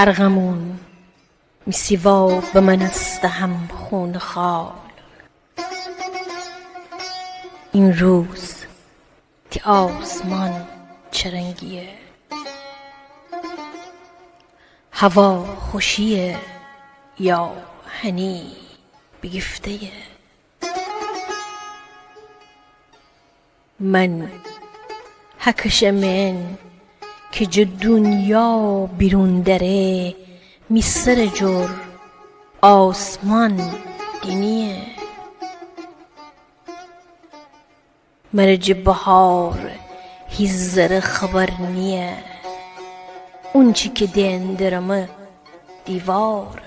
ارغمون میسیوا به من است هم خون خال. این روز که آسمان چه رنگیه، هوا خوشیه یا هنی بگفتیه. من حکشمین که جو دنیا بیرون دره، میسر جور آسمان دینیه. مرج بهار هیزر خبر نیه، اون چی که دندرمه دیوار.